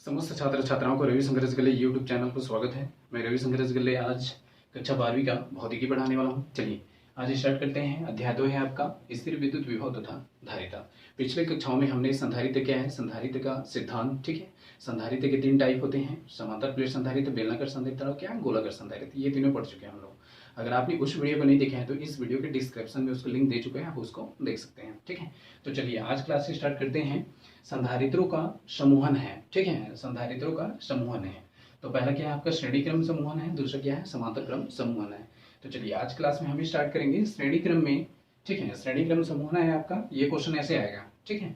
समस्त छात्र छात्राओं को रविशंकर रसगुल्ले यूट्यूब चैनल पर स्वागत है। मैं रविशंकर रसगुल्ले आज कक्षा 12वीं का भौतिकी पढ़ाने वाला हूँ। चलिए आज स्टार्ट करते हैं। अध्याय 2 है आपका स्थिर विद्युत विभव तथा धारिता। पिछले कक्षाओं में हमने संधारित्र क्या है, संधारित्र का सिद्धांत, ठीक है। संधारित्र के 3 टाइप होते हैं, समांतर प्लेट संधारित्र, बेलनाकार संधारित्र और क्या गोलाकार संधारित्र। ये तीनों पढ़ चुके हैं हम लोग। अगर आपने उस वीडियो को नहीं देखा है तो इस वीडियो के डिस्क्रिप्शन में उसको लिंक दे चुके हैं, आप उसको देख सकते हैं, ठीक है। तो चलिए आज क्लास स्टार्ट करते हैं। संधारित्रों का समूहन है, ठीक है। संधारित्रों का समूहन है तो पहला क्या है आपका श्रेणी क्रम समूहन है, दूसरा क्या है समांतर क्रम समूहन है। तो चलिए आज क्लास में हम स्टार्ट करेंगे श्रेणी क्रम में, ठीक है। श्रेणी क्रम समूहन है आपका। ये क्वेश्चन ऐसे आएगा, ठीक है।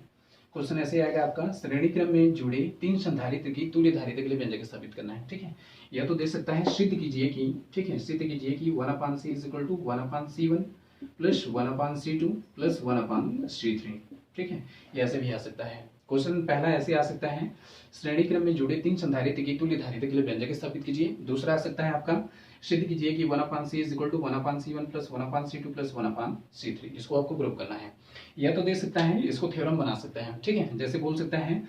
क्वेश्चन ऐसे आएगा आपका, श्रेणी क्रम में जुड़े 3 संधारित्र की तुल्य धारिता के लिए व्यंजक स्थापित करना है, ठीक है। या तो दे सकता है सिद्ध कीजिए कि, ठीक है, सिद्ध कीजिए कि 1/c = 1/c1 + 1/c2 + 1/c3, ठीक है। ये ऐसे भी आ सकता है। क्वेश्चन पहला ऐसे आ सकता है, श्रेणी क्रम में जुड़े 3 संधारित्र की तुल्य धारिता के लिए व्यंजक स्थापित कीजिए। दूसरा आ सकता है आपका, सिद्ध कीजिए कि 1/c = 1/c1 + 1/c2 + 1/c3। इसको आपको प्रूव करना है। या तो दे सकता है, इसको थ्योरम बना सकता है, ठीक है। जैसे बोल सकता है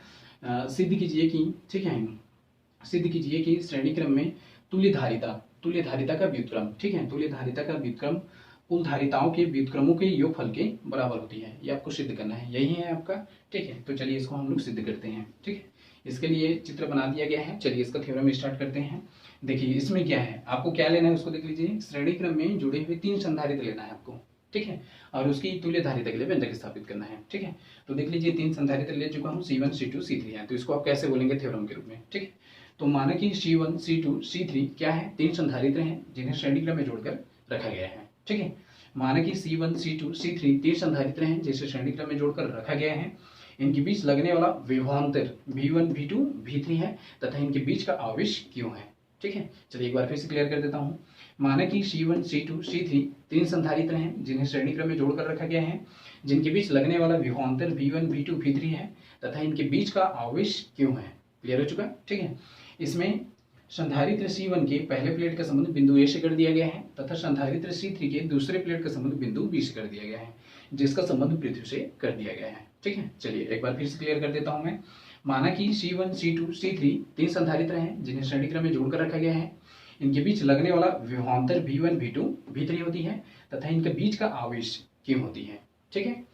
सिद्ध कीजिए कि, ठीक है, सिद्ध कीजिए कि श्रेणी क्रम में तुल्य धारिता का व्युत्क्रम, ठीक है, तुल्य धारिता का व्युत्क्रम कुल धारिताओं के व्युत्क्रमों के योगफल के बराबर होती है। ये आपको सिद्ध करना है, यही है आपका, ठीक है। तो चलिए इसको हम लोग सिद्ध करते हैं, ठीक है। इसके लिए चित्र बना दिया गया है। चलिए इसका थ्योरम स्टार्ट करते हैं। देखिए इसमें क्या है, आपको क्या लेना है उसको देख लीजिए। श्रेणी क्रम में जुड़े हुए 3 संधारित्र लेना है आपको, ठीक है, और उसकी तुल्य धारिता के लिए व्यंजक स्थापित करना है, ठीक है। तो देख लीजिए 3 संधारित्र ले चुका हूँ, C1 C2 C3 है। तो इसको आप कैसे बोलेंगे थ्योरम के रूप में, ठीक है। तो माना कि C1 C2 C3 क्या है, 3 संधारित्र हैं जिन्हें श्रेणी क्रम में जोड़कर रखा गया है, ठीक है। माना कि C1 C2 C3 3 संधारित्र हैं जिसे श्रेणी क्रम में जोड़कर रखा गया है। इनके बीच लगने वाला विभवांतर V1 V2 V3 है तथा इनके बीच का आवेश Q है, ठीक है। चलिए एक बार फिर से क्लियर कर देता हूँ। माना कि C1 C2 C3 3 संधारित्र हैं जिन्हें श्रेणी क्रम में जोड़कर रखा गया है, जिनके बीच लगने वाला विभवांतर V1 V2 V3 है तथा इनके बीच का आवेश Q है। क्लियर हो चुका, ठीक है। इसमें संधारित्र C1 के पहले प्लेट का संबंध बिंदु A से कर दिया गया है तथा संधारित्र C3 के दूसरे प्लेट का संबंध बिंदु B से कर दिया गया है, जिसका संबंध पृथ्वी से कर दिया गया है, ठीक है। चलिए एक बार फिर से क्लियर कर देता हूं मैं। माना कि C1 C2 C3 3 संधारित्र हैं जिन्हें श्रेणी क्रम में जोड़कर रखा गया है। इनके बीच लगने वाला विभवांतर V1 V2 V3 होती है तथा इनके बीच का आवेश Q होती है, ठीक है।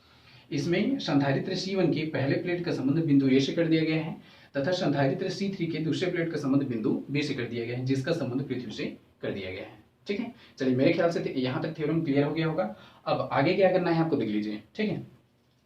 इसमें संधारित्र C1 के पहले प्लेट का संबंध बिंदु A से कर दिया गया है तथा संधारित्र C3 के दूसरे प्लेट का संबंध बिंदु B से कर दिया गया है, जिसका संबंध पृथ्वी से कर दिया गया है, ठीक है। चलिए मेरे ख्याल से यहाँ तक थ्योरम क्लियर हो गया होगा। अब आगे क्या करना है आपको देख लीजिए, ठीक है।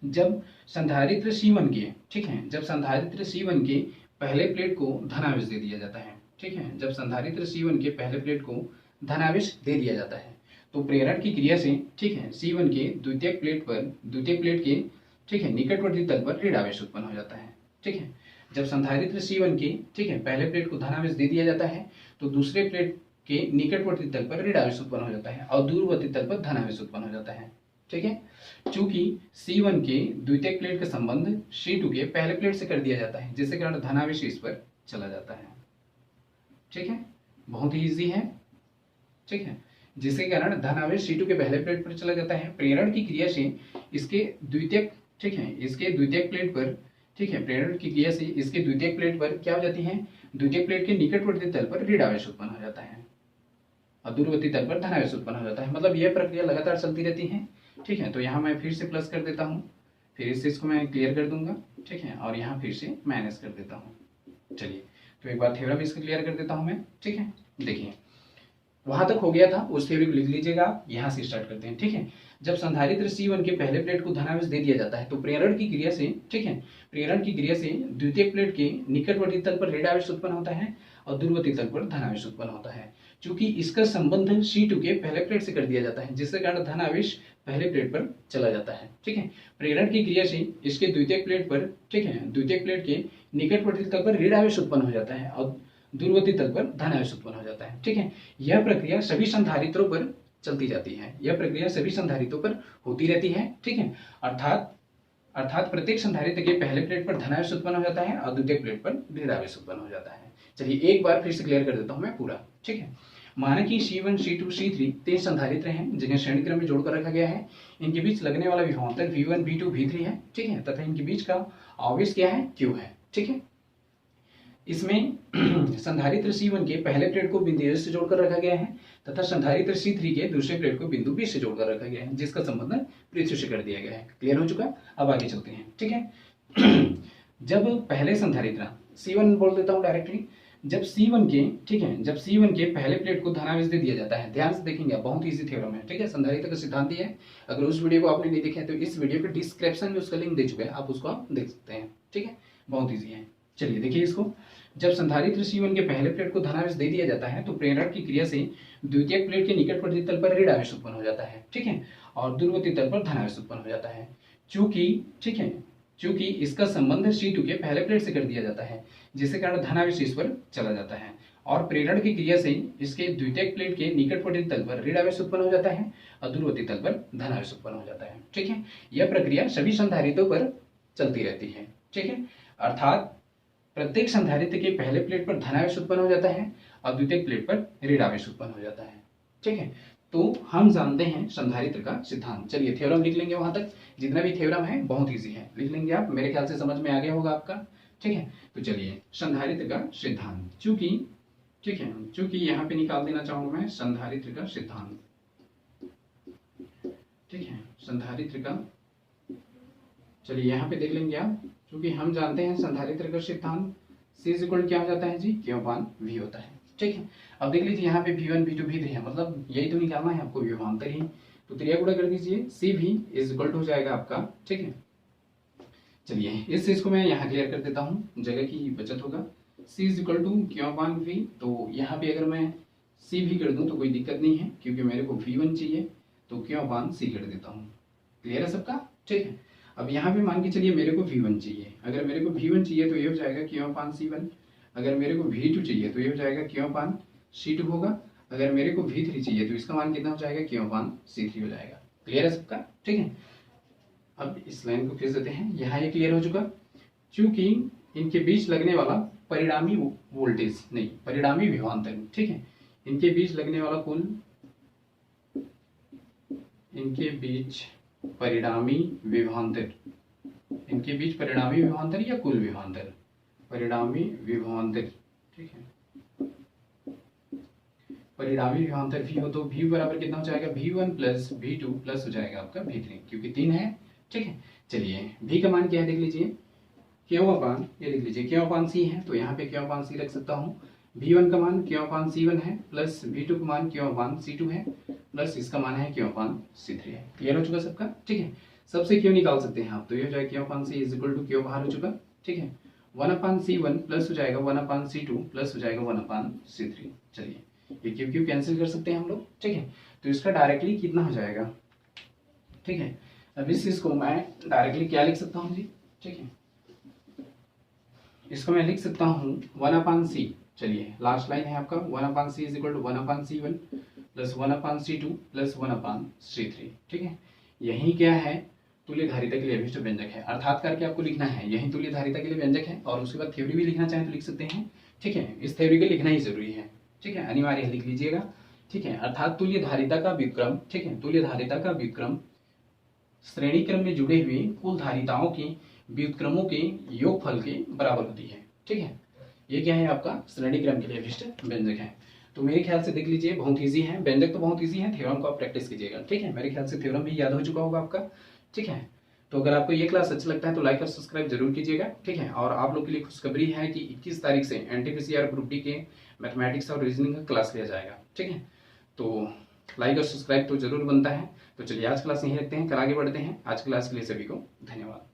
जब संधारित्र C1 के, ठीक है, जब संधारित्र C1 के पहले प्लेट को धनावेश दे दिया जाता है, ठीक है, जब संधारित्र C1 के पहले प्लेट को धनावेश दे दिया जाता है तो प्रेरण की क्रिया से, ठीक है, C1 के द्वितीयक प्लेट के, ठीक है, निकटवर्ती तल पर ऋण आवेश उत्पन्न हो जाता है, ठीक है। जब संधारित्र C1 के, ठीक है, पहले प्लेट को धनावेश दे दिया जाता है तो दूसरे प्लेट के निकटवर्ती तल पर ऋण आवेश उत्पन्न हो जाता है और दूरवर्ती तल पर धनावेश उत्पन्न हो जाता है, ठीक है। चूंकि C1 के द्वितीयक प्लेट का संबंध C2 के पहले प्लेट से कर दिया जाता है, जिसके कारण धनावेश इस पर चला जाता है, ठीक है। बहुत ही ईजी है, ठीक है, जिसके कारण धनावेश C2 के पहले प्लेट पर चला जाता है। प्रेरण की क्रिया से इसके द्वितीयक, ठीक है, इसके द्वितीयक प्लेट पर, ठीक है, प्रेरण की क्रिया से इसके द्वितीयक प्लेट पर क्या हो जाती है, द्वितीयक प्लेट के निकटवर्ती तल पर ऋण आवेश उत्पन्न हो जाता है और दूरवर्ती तल पर धनावेश उत्पन्न हो जाता है। मतलब यह प्रक्रिया लगातार चलती रहती है, ठीक है। तो यहाँ मैं फिर से प्लस कर देता हूँ, फिर इस चीज को मैं क्लियर कर दूंगा, ठीक है, और यहाँ फिर से माइनस कर देता हूँ। चलिए तो एक बार थ्योरम इसका क्लियर कर देता हूँ मैं, ठीक है। देखिए वहां तक हो गया था, उस थ्योरी को लिख लीजिएगा आप। यहाँ से स्टार्ट करते हैं, ठीक है। जब संधारित्र C1 के पहले प्लेट को धनावेश दे दिया जाता है तो प्रेरण की क्रिया से, ठीक है, प्रेरण की क्रिया से द्वितीय प्लेट के निकटवर्ती तल पर ऋण आवेश उत्पन्न होता है और दूरवर्ती तल पर धनावेश उत्पन्न होता है। चूंकि इसका संबंध C2 के पहले प्लेट से कर दिया जाता है, जिसके कारण धनावेश पहले प्लेट पर चला जाता है, ठीक है। प्रेरण की क्रिया से इसके द्वितीय प्लेट पर, ठीक है, द्वितीय प्लेट के निकटवर्ती तल पर ऋण आवेश उत्पन्न हो जाता है और दूरवर्ती तल पर धनावेश उत्पन्न हो जाता है, ठीक है। यह प्रक्रिया सभी संधारित्रों पर चलती जाती है, यह प्रक्रिया सभी संधारित्रों पर होती रहती है, ठीक है। अर्थात प्रत्येक संधारित्र के पहले प्लेट पर धनावेश उत्पन्न हो जाता है और द्वितीय प्लेट पर ऋणावेश उत्पन्न हो जाता है। चलिए एक बार फिर से क्लियर कर देता हूं मैं पूरा, ठीक है। माना कि C1 C2 C3 3 संधारित्र हैं जिन्हें श्रेणी क्रम में जोड़कर रखा गया है। इनके बीच लगने वाला विभवांतर V1 V2 V3 है, ठीक है, तथा इनके बीच का आवेश क्या है, Q है, ठीक है। इसमें संधारित्र C1 के पहले प्लेट को बिंदु A से जोड़कर रखा गया है तथा संधारित्र C3 के दूसरे प्लेट को बिंदु B से जोड़कर रखा गया है, जिसका संबंध पृथ्वी से कर दिया गया है। क्लियर हो चुका? अब आगे चलते हैं। ठीक है। जब पहले संधारित्र C1 बोल देता हूं डायरेक्टली, जब C1 के, ठीक है, जब C1 के पहले प्लेट को धनावेश दे दिया जाता है, ध्यान से देखेंगे, बहुत इजी थ्योरम है। ठीक है, संधारित्र का सिद्धांत है। अगर उस वीडियो को आपने नहीं देखा है तो इस वीडियो के डिस्क्रिप्शन में उसका लिंक दे चुका है, आप उसको आप देख सकते हैं। ठीक है, बहुत इजी है। चलिए देखिए इसको, जब संधारित्र C1 के पहले प्लेट को धनावेश दे दिया जाता है तो प्रेरण की क्रिया से द्वितीयक प्लेट के निकटवर्ती तल पर ऋण आवेश उत्पन्न हो जाता है। ठीक है, और दूरवर्ती तल पर धनावेश उत्पन्न हो जाता है। चूंकि, ठीक है, चूंकि इसका संबंध C2 के पहले प्लेट से कर दिया जाता है, जिसके कारण धनावेश इस पर चला जाता है और प्रेरण की क्रिया से इसके द्वितीयक प्लेट के निकटवर्ती तल पर ऋण आवेश उत्पन्न हो जाता है और दूरवर्ती तल पर धनावेश उत्पन्न हो जाता है। ठीक है, यह प्रक्रिया सभी संधारित्रों पर चलती रहती है। ठीक है, अर्थात प्रत्येक संधारित्र के पहले प्लेट पर धनावेश उत्पन्न हो जाता है और द्वितीयक प्लेट पर ऋण आवेश उत्पन्न हो जाता है। ठीक है, तो हम जानते हैं संधारित्र का सिद्धांत। चलिए थ्योरम लिख लेंगे, वहां तक जितना भी थ्योरम है बहुत इजी है, लिख लेंगे आप, मेरे ख्याल से समझ में आ गया होगा आपका। ठीक है, तो चलिए संधारित्र का सिद्धांत, चूंकि, ठीक है, चूंकि यहाँ पे निकाल देना चाहूंगा मैं संधारित्र का सिद्धांत। ठीक है, संधारित्र का, चलिए यहाँ पे देख लेंगे आप, क्योंकि हम जानते हैं संधारित्र का सिद्धांत C इक्वल क्या हो जाता है जी, Q/V होता है। ठीक है, अब देख लीजिए यहाँ पे V1 V2 V3 है, मतलब यही तो निकालना है आपको, विभवांतर ही, तो त्रिया गुणा कर दीजिए, CV इज इक्वल टू हो जाएगा आपका। ठीक है, चलिए इस चीज को मैं यहाँ क्लियर कर देता हूँ, जगह की बचत होगा। C is equal to Q/V, तो यहाँ पे अगर मैं CV कर दूं तो कोई दिक्कत नहीं है, क्योंकि मेरे को V1 चाहिए तो Q/C कर देता हूँ। क्लियर है सबका? ठीक है, अब यहाँ पे मान के चलिए मेरे को V1 चाहिए, अगर मेरे को V1 चाहिए तो ये हो जाएगा Q/C1, अगर मेरे को V2 चाहिए तो ये हो जाएगा Q/C2 होगा, अगर मेरे को V3 चाहिए तो इसका मान कितना हो जाएगा, Q/C3 हो जाएगा। क्लियर है सबका? ठीक है, अब इस लाइन को खींच देते हैं, यहाँ ये क्लियर हो चुका। चूंकि इनके बीच लगने वाला परिणामी वोल्टेज नहीं, परिणामी विभवांतर, ठीक है, इनके बीच लगने वाला कुल, इनके बीच परिणामी विभवांतर, इनके बीच परिणामी विभवांतर या कुल विभवांतर, परिणामी विभवांतर। ठीक है, परिणामी विभवांतर V हो तो V बराबर कितना हो जाएगा, V1 प्लस V2 प्लस हो जाएगा आपका V3, क्योंकि 3 है। ठीक है, चलिए V का मान क्या है देख लीजिए, Q/, ये देख लीजिए Q/C है, तो यहाँ पे Q/C रख सकता हूँ। V1 का मान Q/C1 है, प्लस V2 का मान Q/C2 है, प्लस इसका मान है Q/C3 है। क्लियर हो चुका सबका? ठीक है, सबसे Q निकाल सकते हैं आप, तो ये हो जाएगा Q/C is equal to Q बाहर हो चुका। ठीक है, 1/C1 प्लस हो जाएगा 1/C2 प्लस हो जाएगा 1/C3। चलिए ये Q कैंसिल कर सकते हैं हम लोग। ठीक है, तो इसका डायरेक्टली कितना हो जाएगा। ठीक है, अब इस चीज को मैं डायरेक्टली क्या लिख सकता हूँ जी। ठीक है, इसको मैं लिख सकता हूँ 1/C, चलिए लास्ट लाइन है आपका 1/C is equal to 1/C1 plus 1/C2 plus 1/C3। ठीक है, यही क्या है, तुल्य धारिता के लिए अभिष्ट व्यंजक है, अर्थात करके आपको लिखना है, यही तुल्य धारिता के लिए व्यंजक है। और उसके बाद थ्योरी भी लिखना चाहें तो लिख सकते हैं। ठीक है, इस थ्योरी को लिखना ही जरूरी है। ठीक है, अनिवार्य लिख लीजिएगा। ठीक है, अर्थात तुल्य धारिता का व्युत्क्रम, ठीक है, तुल्य धारिता का व्युत्क्रम श्रेणी क्रम में जुड़े हुए कुल धारिताओं की व्युत्क्रमों के योगफल के बराबर होती है। ठीक है, ये क्या है आपका श्रेणी क्रम के लिए अभिष्ट व्यंजक है। तो मेरे ख्याल से देख लीजिए बहुत इजी है, व्यंजक तो बहुत इजी है, थ्योरम को आप प्रैक्टिस कीजिएगा। ठीक है, मेरे ख्याल से थ्योरम भी याद हो चुका होगा आपका। ठीक है, तो अगर आपको ये क्लास अच्छा लगता है तो लाइक और सब्सक्राइब जरूर कीजिएगा। ठीक है, और आप लोग के लिए खुशखबरी है कि 21 तारीख से NTPC ग्रुप डी के मैथमेटिक्स और रीजनिंग का क्लास लिया जाएगा। ठीक है, तो लाइक और सब्सक्राइब तो जरूर बनता है। तो चलिए आज क्लास यहीं रखते हैं, कल आगे बढ़ते हैं। आज क्लास के लिए सभी को धन्यवाद।